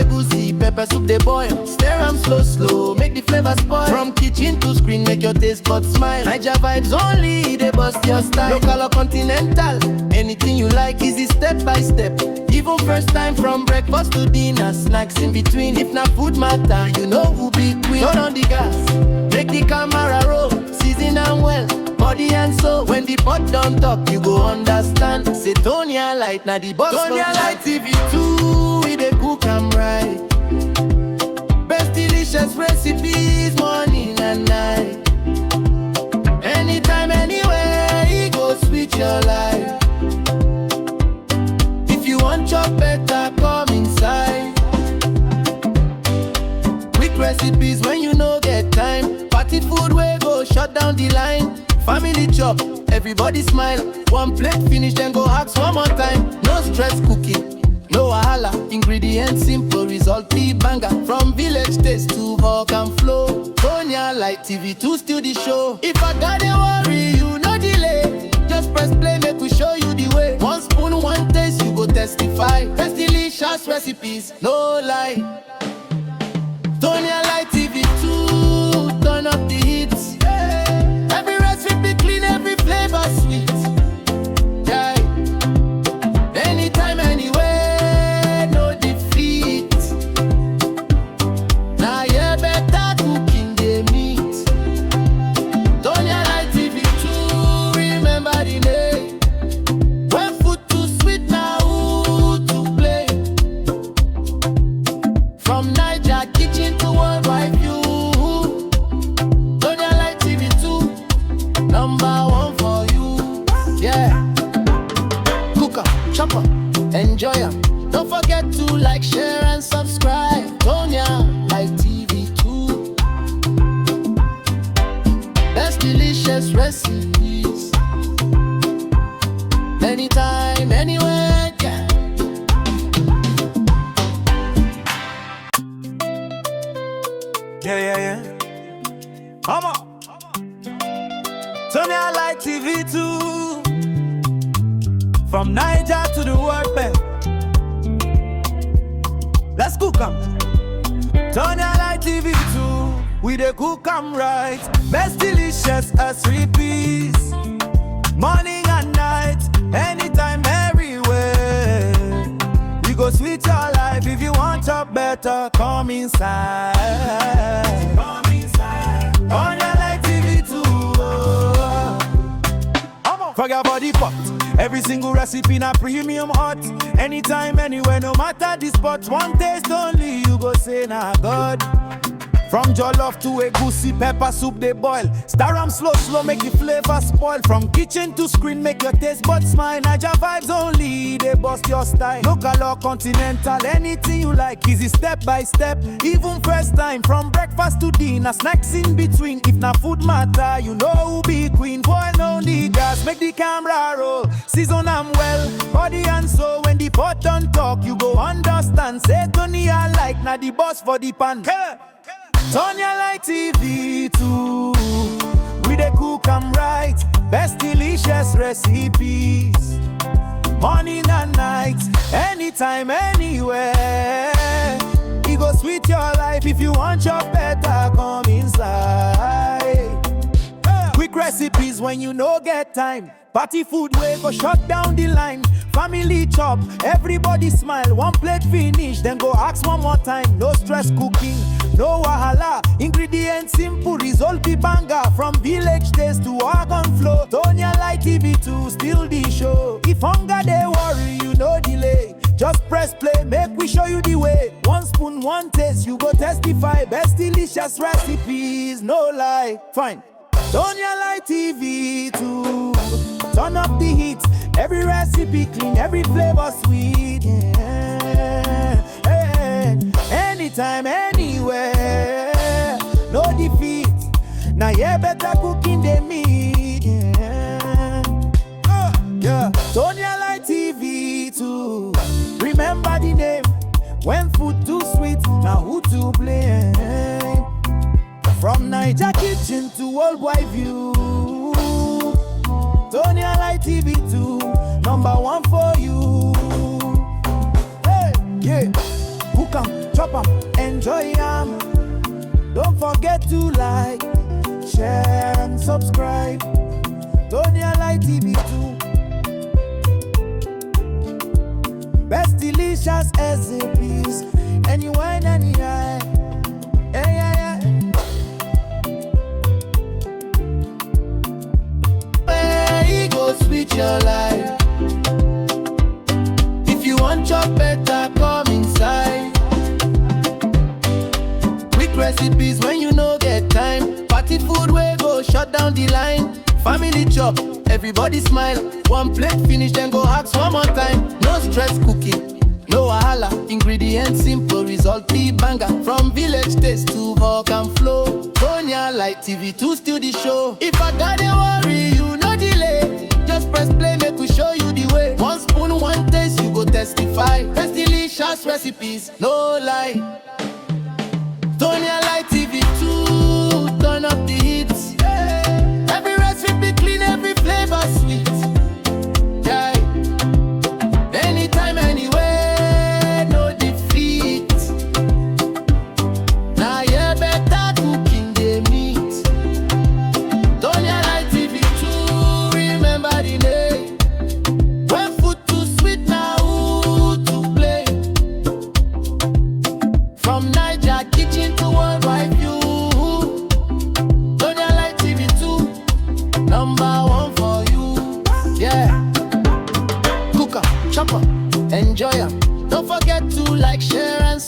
egusi, pepper soup they boil. Stir them slow, slow, make the flavor spoil. From kitchen to screen, make your taste buds smile. Niger vibes only, they bust your style. Local or continental, anything you like, easy step by step. Even first time from breakfast to dinner, snacks in between. If not food matter, you know who be queen. Turn on the gas, make the camera roll. Season and well, body and soul. When the pot don't talk, you go understand. Say Tonia light, now the boss. Tonia light TV2, we dey cook and right. Best delicious recipes, morning and night. Anytime, anywhere, it go sweet your life. If you want your better, come inside. Quick recipes when you no get time. Party food we go shut down the line. Family chop, everybody smile. One plate finish, then go ask one more time. No stress cooking, no wahala. Ingredients simple, result be banger. From village taste to walk and flow. Tonia light TV2 still the show. If I gotta worry, you no delay. Just press play, make we show you the way. One spoon, one taste, you go testify. Best delicious recipes, no lie. Tonia light TV2, turn up the hits. Every recipe clean, every flavor sweet. Yeah. Anytime, anywhere, no defeat. Now you better cooking the meat. Tonia light TV2, remember the name. When food too sweet, now who to play? From Niger kitchen to worldwide view. Tonia light TV2, number one for you. Yeah. Cook 'em, chop 'em, enjoy 'em. Don't forget to like, share and subscribe. Tonia light TV2. Best delicious recipes. Anytime, anywhere, yeah. Yeah. Come on. Tonia light TV2. From Niger to the world bed. Let's cook 'em. Tonia light TV2. We dey cook 'em right. Best delicious recipes. Morning and night. Anytime, everywhere. You go sweet your life. If you want your better, come inside. Come inside. Tonia light TV2. Forget about the pot. Every single recipe na premium hot. Anytime, anywhere, no matter the spot. One taste only, you go say na God. From jollof to egusi, pepper soup they boil. Stir 'em slow, slow, make the flavor spoil. From kitchen to screen, make your taste buds smile. Niger vibes only, they bust your style. Local or continental, anything you like. Easy step by step, even first time. From breakfast to dinner, snacks in between. If na food matter, you know who be queen. Boil no need gas, make the camera roll. Season 'em well, body and soul. When the pot don't talk, you go understand. Say Tonia like, na the boss for the pan. Tonia light TV2. We dey cook 'em right. Best delicious recipes. Morning and night. Anytime, anywhere. It go sweet your life. If you want your better, come inside. Quick recipes when you no get time. Party food way go shut down the line. Family chop, everybody smile. One plate finish, then go ask one more time. No stress cooking, no wahala. Ingredients simple, result be banger. From village taste to organ flow. Tonia light TV2, still the show. If hunger they worry, you no delay. Just press play, make we show you the way. One spoon, one taste, you go testify. Best delicious recipes, no lie. Fine. Tonia light TV2. Turn up the heat. Every recipe clean, every flavor sweet. Yeah. Anytime, anywhere. No defeat. Now you better cooking the meat. Yeah. Tonia light TV2. Remember the name. When food too sweet, now who to blame? From Niger kitchen to worldwide view. Tonia light TV2, number one for you. Hey, yeah. Cook cook 'em, chop 'em, enjoy 'em. Don't forget to like, share and subscribe. Tonia Light TV 2. Best delicious recipes, anywhere and anywhere. Yeah, yeah, yeah. Where you go sweet your life. If you want your better, come inside. Quick recipes when you no get time. Party food where go shut down the line. Family chop, everybody smile. One plate finish, then go ask one more time. No stress cooking, no wahala. Ingredients simple, result be banger. From village taste to volcan flow. Tonia Light TV 2 still the show. If I gotta worry, you no delay. Just press play, make we show you the way. One spoon, one taste, you go testify. Best delicious recipes, no lie. Tonia Light TV 2, turn up the hits. Every recipe clean, every flavor sweet. Yeah. Anytime, anywhere, no defeat. Now yeah, better cooking they meet. Tonia Light TV 2, remember the name. When food too sweet, now who to play? From Niger kitchen to worldwide view. Tonia Light TV 2, number one for you. Yeah. Cook 'em, chop 'em, enjoy 'em. Don't forget to like, share and